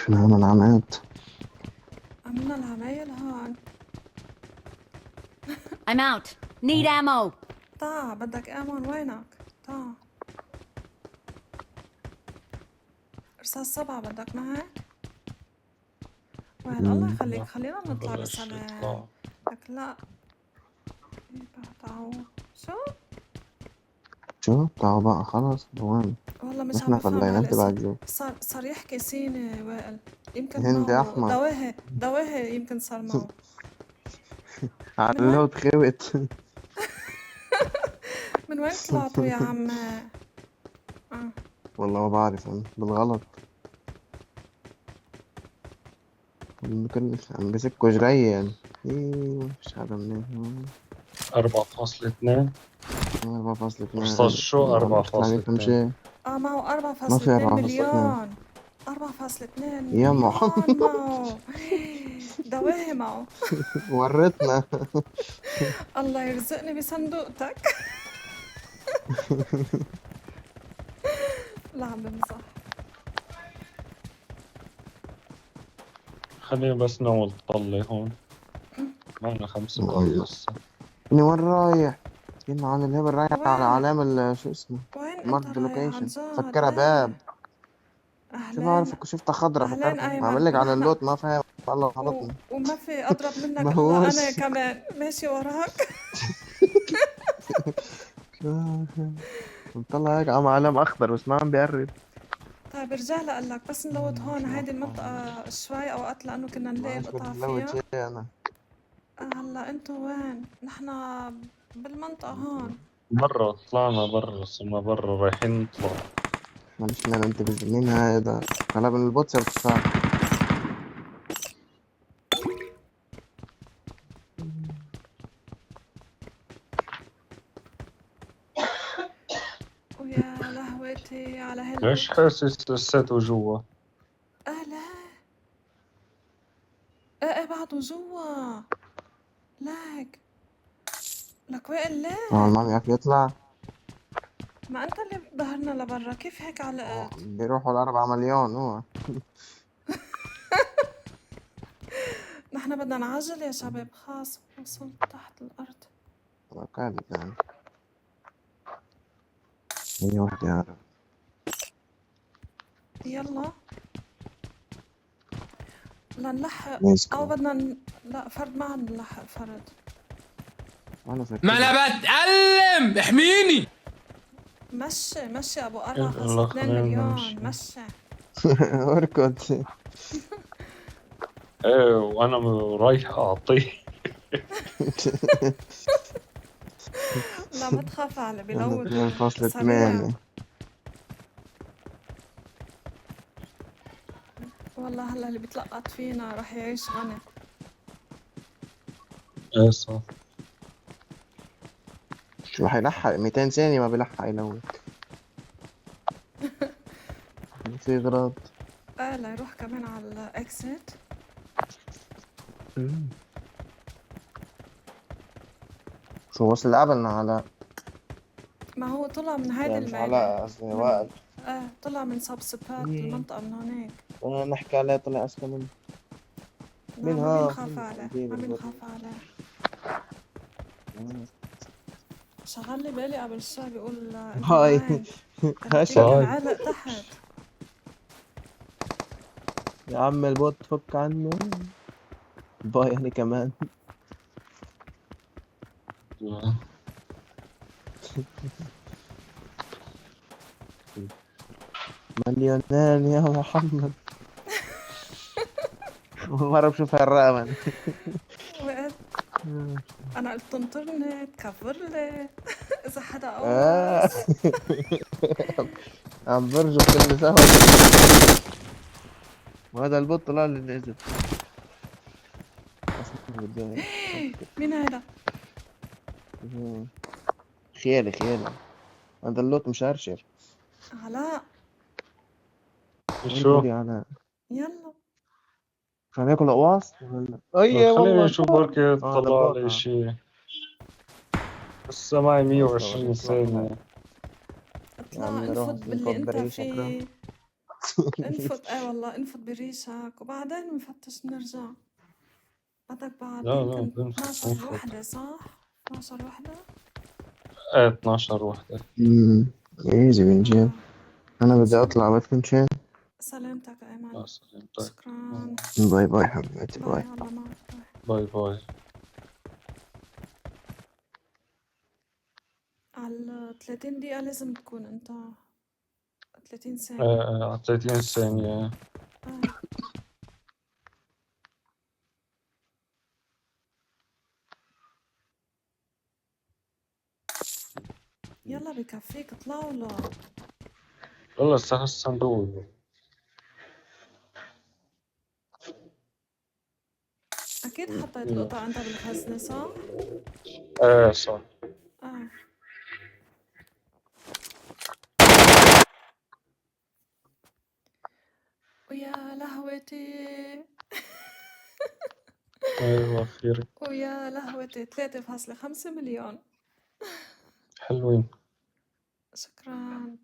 احنا عملنا العماد. عملنا العمايل هون. I'm out. Need ammo. طا بدك امون وينك؟ طا رصاص 7 بدك معك؟ وهلا الله يخليك خلينا نطلع بلش بسلام. يطلع. لك لا يبعتعو شو؟ شو تعال بقى خلص وين؟ والله مش عم احنا بفهم خلينا انت هالاسم. بعد صار يحكي صيني وائل. يمكن هندي معه احمر دواهي يمكن صار معه. من وين علوت خوت. من وين طلعتوا يا عم؟ والله ما بعرف انا بالغلط. ممكن عم بسكوا جري يعني. ايه مش حدا منهم. 4.2. 4.2 رصاص شو يعني 4.2؟ تمشي. معه ما في 4.2 4.2 مليون. 4.2 يا مليون محمد معه. دواهي معه. ورتنا. الله يرزقني بصندوقتك. لا عم بمزح. خليني بس نعمل طلة هون. معنا 5 دقايق لسه. اني وين رايح؟ كنا عن الهبل رايح على وين علامة شو اسمه وين انت مارك رايح عن لوكيشن جد؟ فكرها باب. ليه؟ شو اهلين بعرفك شفتها خضرا اهلين فكرتها عم ايمن اقول لك على نحن اللوت ما فاهم. والله حبطني. وما في اضرب منك ما الا انا هوش. كمان ماشي وراك. مطلع هيك عم علم اخضر بس ما عم بيقرب. طيب رجع لقلك بس نلوت هون شو هيدي المنطقة شوي اوقات لانه كنا نلاقي ماش القطع بدي لوت فيها. شيء انا. هلا انتو وين؟ نحن بالمنطقة هون. برا طلعنا برا صرنا برا رايحين نطلع. معلش انا انت مين هذا؟ هلا من البوتس ارتفاع. ويا لهوتي على ليش هالقط. حاسس لساته جوا؟ لا ايه بعده جوا. لك وائل ما ليه؟ عم يعرف يطلع. ما انت اللي ظهرنا لبرا كيف هيك علقت؟ بيروحوا ال4 مليون هو. نحن بدنا نعجل يا شباب خلاص وصلت تحت الارض. كان يعني هي وحدة عارف. يلا لنلحق او ماسكه بدنا لا فرد ما عم نلحق فرد. انا ما فكرت. انا بتألم احميني. مشي ابو يلا 4.2 خلينا مليون نمشي. مشي. اركض. ايه وانا رايح اعطيه. لا ما تخاف علي هذا بلوت 2.8. سريع. والله هلا اللي بيتلقط فينا رح يعيش غني. ايه صح. شو رح يلحق 200 ثانية ما بيلحق يلوت. في غلط. لا يروح كمان على الاكسيت. شو وصل قبلنا على ما هو طلع من هيدي يعني مش الميلة على قصدي من وائل. طلع من سبسبات المنطقة من هونيك. وانا نحكي عليه طلع اذكى منه. لا مين ما ها؟ بنخاف عليه ما بنخاف عليه. شغل لي بالي قبل شوي بيقول انت هاي وين؟ هشا يمكن هاي علق تحت. يا عم البوت فك عنه. باي انا كمان. مليونان يا محمد. مرة بشوف هالرقم. وقت انا قلت تنطرني تكفر لي. اذا حدا آه. قوص. عم برجو كل سوا. وهذا البوت طلع لي نزل. أصلاً بدي مين هيدا؟ خيالي هذا اللوت مشرشر. علاء وين شو؟ تقولي على يلا عم ياكل اقواص ولا اي خليني والله اشوف بركي هذا طلع بوت لي شي. لسه معي خلص لو 120 يطلع طلع. ثانية. يا اطلع عم نروح انفض باللي نفض انت بريشة كده. فيه. انفت والله انفت بريشك وبعدين بنفتش بنرجع. بدك بعد لا يمكن بنفوت 12 وحدة صح؟ 12 وحدة؟ ايه 12 وحدة. ايزي بنجيب. انا بدي شو اطلع بس نمشي. سلامتك يا أيمن. سلامتك. شكرا. باي باي حبيبتي باي باي. الله معك باي. باي باي. على 30 دقيقة لازم تكون انت 30 ايه ثانية. على 30 ثانية. آه. يلا بكفيك اطلعوا له. والله هسه ندور. أكيد حطيت القطع أنت بالخزنة صح؟ ايه صح. آه. ويا لهوتي. ايوه خير. ويا لهوتي 3.5 مليون. حلوين. شكرا.